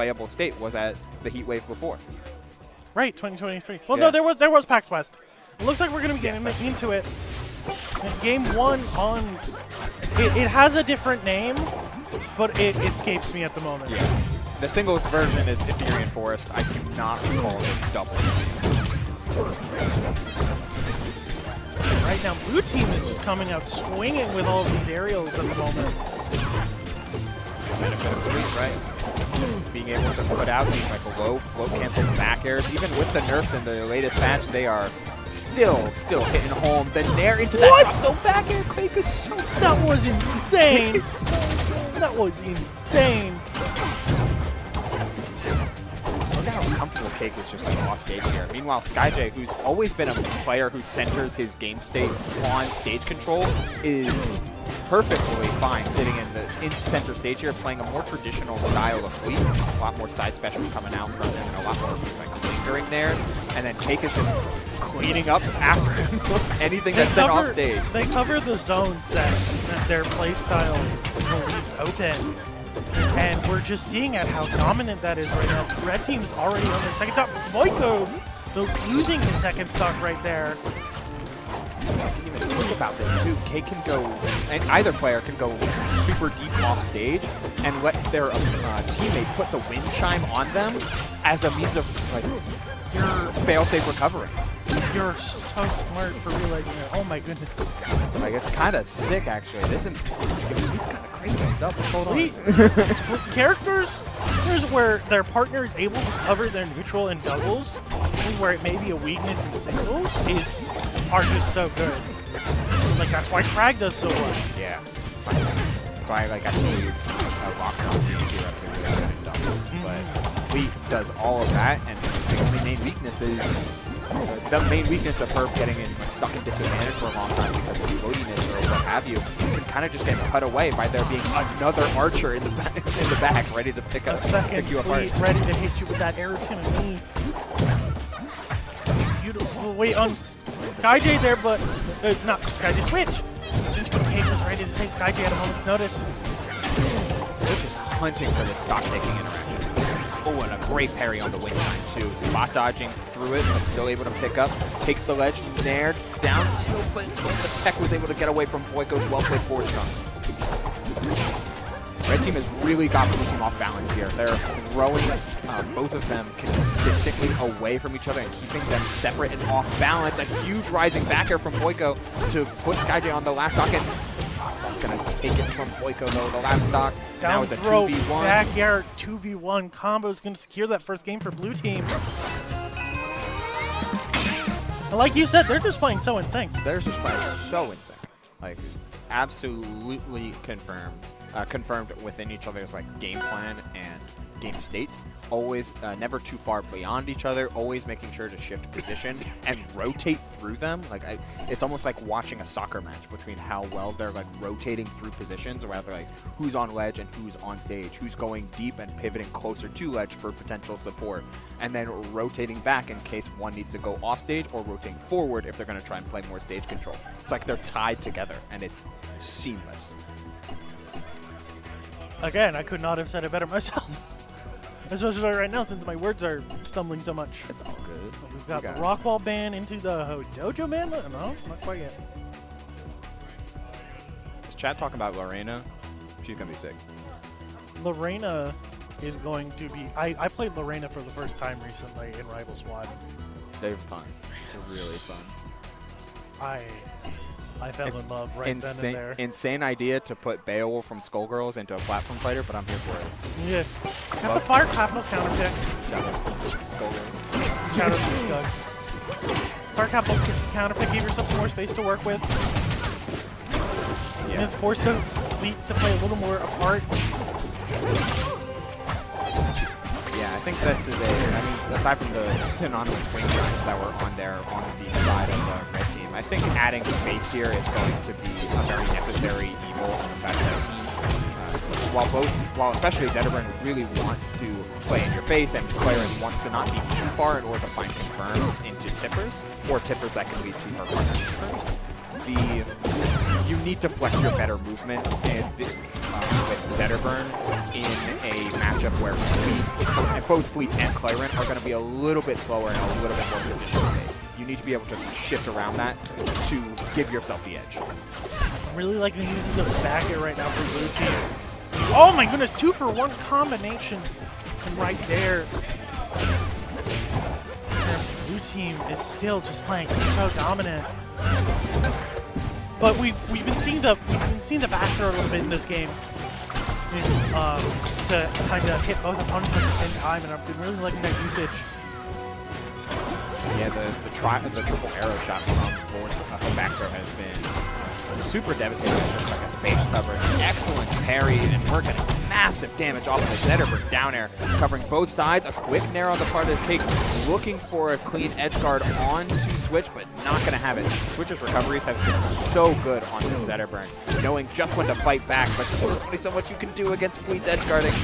playable state was at the Heat Wave before. Right, 2023. Well, Yeah. no, there was PAX West. It looks like we're going to be getting into it. Game 1 on... It has a different name, but it escapes me at the moment. Yeah. The singles version is Ethereum Forest. I do not recall it double. Right now, blue team is just coming out swinging with all of these aerials at the moment. Benefit of three, right? Just being able to put out these like low float cancel back airs. Even with the nerfs in the latest patch, they are still hitting home. Then they're into that drop throw back air. Quake is so That was insane. It's so good. That was insane. Look at how comfortable Cake is just like off stage here. Meanwhile, Skyjay, who's always been a player who centers his game state on stage control, is perfectly fine sitting in center stage here, playing a more traditional style of fleet. A lot more side specials coming out from him, and a lot more things like lingering theirs. And then Cake is just cleaning up after him anything that's sent off stage. They cover the zones that their play style leaves open. And we're just seeing at how dominant that is right now. Red team's already on their second top. Boiko, though, losing his second stock right there. Even think about this too. Cake can go, and either player can go super deep off stage and let their teammate put the wind chime on them as a means of like your fail-safe recovery. You're so smart for realizing that. Oh my goodness. Like it's kind of sick actually. This is it's kind of crazy. Hold on. Characters, here's where their partner is able to cover their neutral in doubles, and where it may be a weakness in singles, are just so good. Like that's why Krag does so well. Yeah. That's why like I see Roxanne theoretically in doubles, but Fleet does all of that, and the only main weakness is the main weakness of her getting stuck in disadvantage for a long time because of floatiness or what have you can kind of just get cut away by there being another archer in the back ready to pick you apart. Ready to hit you with that air. It's gonna be beautiful. Wait on Skyjay there, but not Skyjay. Switch. Cake was ready to take Skyjay at a moment's notice. Switch is hunting for this stock taking interaction. Oh, and a great parry on the wing line too. Spot dodging through it, but still able to pick up. Takes the ledge, nair, down tilt, but the tech was able to get away from Boiko's well-placed forward strong. Red team has really got blue team off balance here. They're throwing both of them consistently away from each other and keeping them separate and off balance. A huge rising back air from Boiko to put Skyjay on the last stock, and that's going to take it from Boiko though. The last stock. Now it's a 2v1. Back air 2v1 combo is going to secure that first game for blue team. And like you said, they're just playing so in sync. They're just playing so in sync. Like, absolutely confirmed. Confirmed within each other's like game plan and game state. Always never too far beyond each other. Always making sure to shift position and rotate through them. Like it's almost like watching a soccer match between how well they're like rotating through positions, or rather like who's on ledge and who's on stage, who's going deep and pivoting closer to ledge for potential support, and then rotating back in case one needs to go off stage, or rotating forward if they're going to try and play more stage control. It's like they're tied together and it's seamless. Again, I could not have said it better myself. Especially right now, since my words are stumbling so much. It's all good. We've got the Rockwall ban into the Hojojo ban? No, not quite yet. Is chat talking about Lorena? She's going to be sick. Lorena is going to be... I played Lorena for the first time recently in Rival Squad. They're fun. They're really fun. I fell in love right then and there. Insane idea to put Beowulf from Skullgirls into a platform fighter, but I'm here for it. Yeah. Got the fire capital counter pick. Shout out to Skullgirls. Shout out to Skugs. Fire capital counter pick, give yourself some more space to work with. Yeah. And it's forced the fleets to play a little more apart. Yeah, I think this is I mean, aside from the synonymous wing games that were on the side of the red team, I think adding space here is going to be a very necessary evil on the side of the red team. While especially Zetterburn really wants to play in your face, and Clarence wants to not be too far in order to find confirms into tippers, or tippers that can lead to her partner tippers. You need to flex your better movement, and with Zetterburn in a matchup where both Fleets and Clarent are going to be a little bit slower and a little bit more position-based. You need to be able to shift around that to give yourself the edge. I'm really liking the use of the back air right now for Blue Team. Oh my goodness, 2-for-1 combination right there. Blue Team is still just playing so dominant. But we've been seeing the back throw a little bit in this game, to kind of hit both opponents at the same time, and I've been really liking that usage. Yeah, the triple arrow shot from back throw has been super devastating. It's just like a space cover, excellent parry, and we're getting massive damage off of the Zetterburn down air, covering both sides. A quick nair on the part of Cake, looking for a clean edge guard onto Switch, but not going to have it. Switch's recoveries have been so good on this Zetterburn, knowing just when to fight back, but there's only so much you can do against Fleet's edge guarding.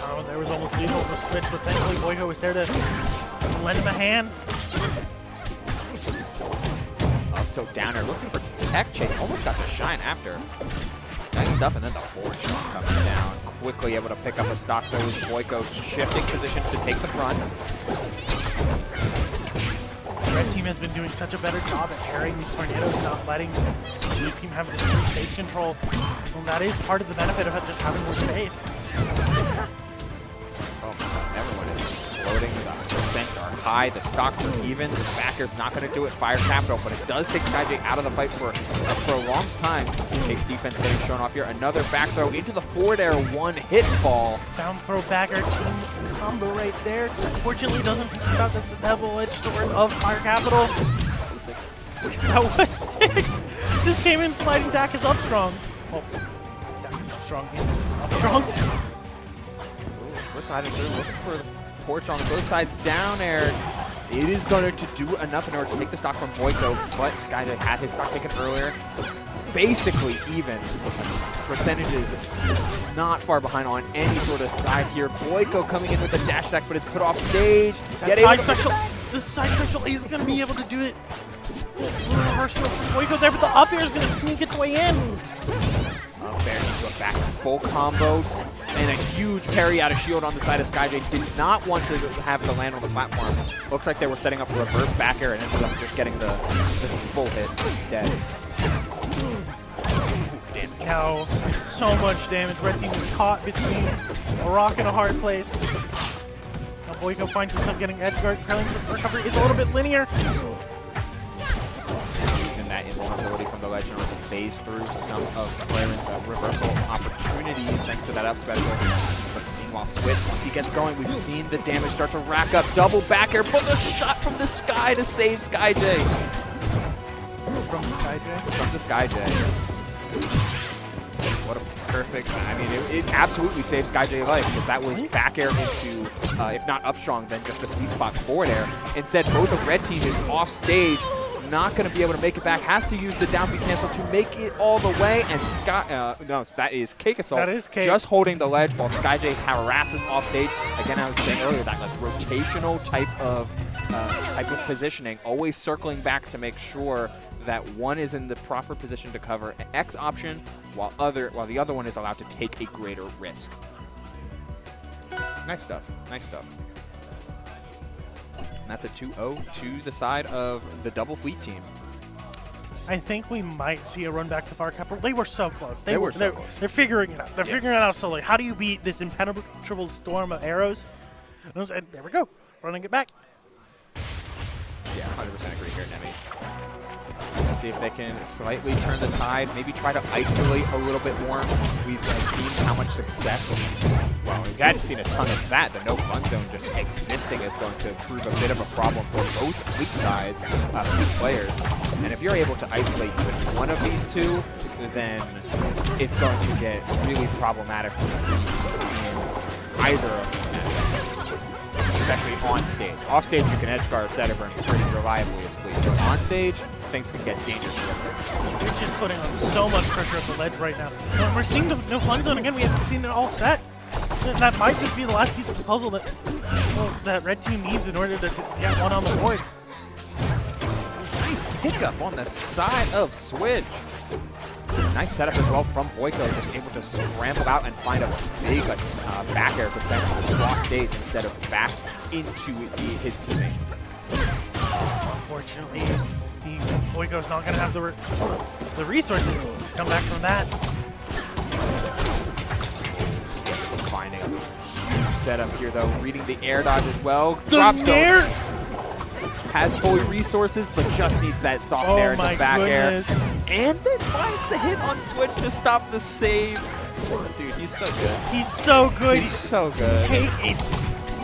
Oh, there was almost lethal for Switch, but thankfully Boiko was there to lend him a hand. Up tilt down air, looking for tech chase, almost got the shine after. Nice stuff, and then the forward shot comes down. Quickly able to pick up a stock though with Boiko shifting positions to take the front. The red team has been doing such a better job at parrying these tornadoes, not letting the blue team have this free stage control. And that is part of the benefit of just having more space. Oh my god, everyone is exploding. The percents are high, the stocks are even. The backer's not going to do it, fire capital, but it does take Skyjay out of the fight for a prolonged time. Cake's defense getting shown off here. Another back throw into the forward air, one hit fall. Down throw backer team combo right there. Unfortunately, doesn't pick it up. That's the double-edged sword of fire capital. That was sick. That was sick. Just came in sliding. Dak is up strong. Oh, Dak is up strong. He's up strong. Split side is looking for the torch on both sides. Down air. It is going to do enough in order to take the stock from Boiko, but Skyjay had his stock taken earlier. Basically even. Percentages not far behind on any sort of side here. Boiko coming in with the dash attack, but is put off stage. The side special is going to be able to do it. Boiko there, but the up air is going to sneak its way in. Up there, into a back full combo. And a huge parry out of shield on the side of Skyjay. Did not want to have the land on the platform. Looks like they were setting up a reverse back air and ended up just getting the full hit instead. Cow, so much damage. Red team is caught between a rock and a hard place. Now Boiko finds himself getting edge guard. Curling recovery is a little bit linear. Using that invulnerability from the ledge in order to phase through some of Clarent's reversal opportunities thanks to that up special. But meanwhile, Switch, once he gets going, we've seen the damage start to rack up. Double back air, but the shot from the sky to save Skyjay. From the Skyjay? From the Skyjay. What a perfect, I mean, it absolutely saved Skyjay life because that was back air into, if not up strong, then just a sweet spot forward air. Instead, both of red team is off stage, not going to be able to make it back, has to use the down B cancel to make it all the way, and that is CakeAssault. That is Cake. Just holding the ledge while Skyjay harasses off stage. Again, I was saying earlier, that like rotational type of positioning, always circling back to make sure that one is in the proper position to cover an X option, while the other one is allowed to take a greater risk. Nice stuff. Nice stuff. And that's a 2-0 to the side of the double fleet team. I think we might see a run back to far capital. They were so close. They were so close. They're figuring it out. They're figuring it out slowly. How do you beat this impenetrable storm of arrows? And there we go. Running it back. Yeah, 100% agree here, Nemi. To see if they can slightly turn the tide, maybe try to isolate a little bit more. We've seen how much success. Well, we hadn't seen a ton of that. The no fun zone just existing is going to prove a bit of a problem for both fleet sides, fleet players. And if you're able to isolate with one of these two, then it's going to get really problematic in either of these matchups. Especially on stage. Off stage, you can edge guard Zetterburn pretty reliably as fleet. But on stage, things can get dangerous real quick. We're just putting on so much pressure at the ledge right now. And we're seeing the no fun zone again. We haven't seen it all set. And that might just be the last piece of the puzzle that red team needs in order to get one on the board. Nice pickup on the side of Switch. Nice setup as well from Boiko, just able to scramble out and find a big back air to send him across stage instead of back into his teammate. Unfortunately, Boiko's not going to have the resources to come back from that. Finding a huge setup here, though. Reading the air dodge as well. The Drop nair! zone. Has full resources, but just needs that soft air to back goodness. air. And then finds the hit on Switch to stop the save. Dude, he's so good. He's so good. He's so good. Cake is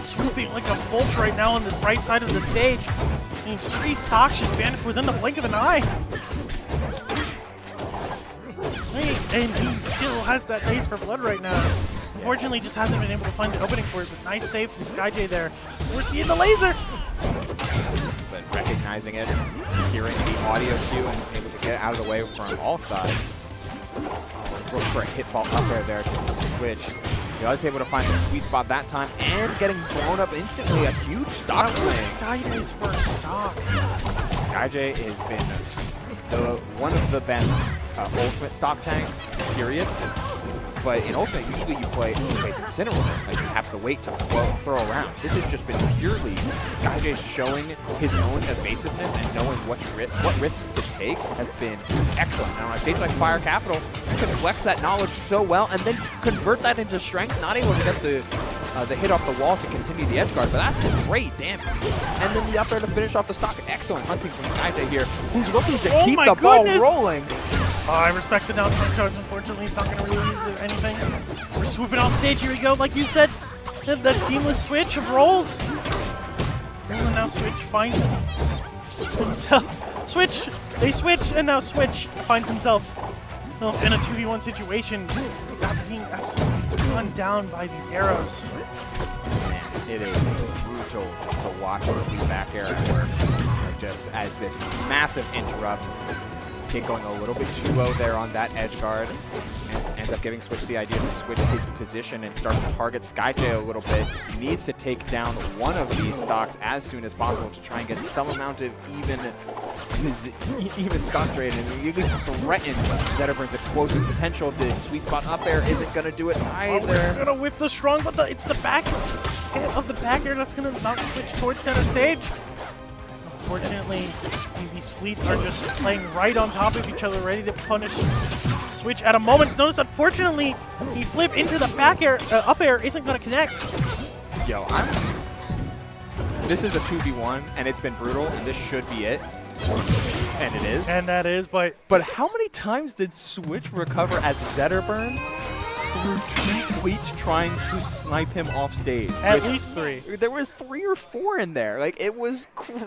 swooping like a vulture right now on the right side of the stage. I mean, 3 stocks just vanished within the blink of an eye. And he still has that taste for blood right now. Unfortunately, just hasn't been able to find the opening for it, but nice save from Skyjay there. We're seeing the laser! But recognizing it, hearing the audio cue, and able to get out of the way from all sides. Look for a hit fall up there to the Switch. He was able to find the sweet spot that time, and getting blown up instantly. A huge stock swing. Skyjay's first stock. Skyjay has been one of the best ultimate stock tanks, period. But in ultimate, usually you play basic Incineroar. Like, you have to wait to throw around. This has just been purely Skyjay showing his own evasiveness and knowing what risks to take has been excellent. And on a stage like Fire Capital, you can flex that knowledge so well and then convert that into strength. Not able to get the hit off the wall to continue the edge guard, but that's great damage. And then the up air to finish off the stock. Excellent hunting from Skyjay here, who's looking to keep the ball rolling. I respect the down smash charge. Unfortunately, it's not going to really do anything. We're swooping off stage. Here we go. Like you said, that seamless switch of rolls. And now Switch finds himself. Switch! They switch, and now Switch finds himself in a 2v1 situation, being absolutely gunned down by these arrows. It is brutal to watch the back air at work. Just as this massive interrupt. Cake going a little bit too low there on that edge guard, and ends up giving Switch the idea to switch his position and start to target Skyjay a little bit. He needs to take down one of these stocks as soon as possible to try and get some amount of even stock trade, and at least threaten Zetterburn's explosive potential. The sweet spot up air isn't going to do it either. We're going to whip the strong, but it's the back hit of the back air that's going to knock Switch towards center stage. Unfortunately, these fleets are just playing right on top of each other, ready to punish Switch at a moment's notice. Unfortunately, he flipped into the back air, up air isn't going to connect. Yo, this is a 2v1, and it's been brutal, and this should be it. And it is. And that is, but how many times did Switch recover as Zetterburn through 2 fleets trying to snipe him off stage? At least 3. There was 3 or 4 in there. Like, it was crazy.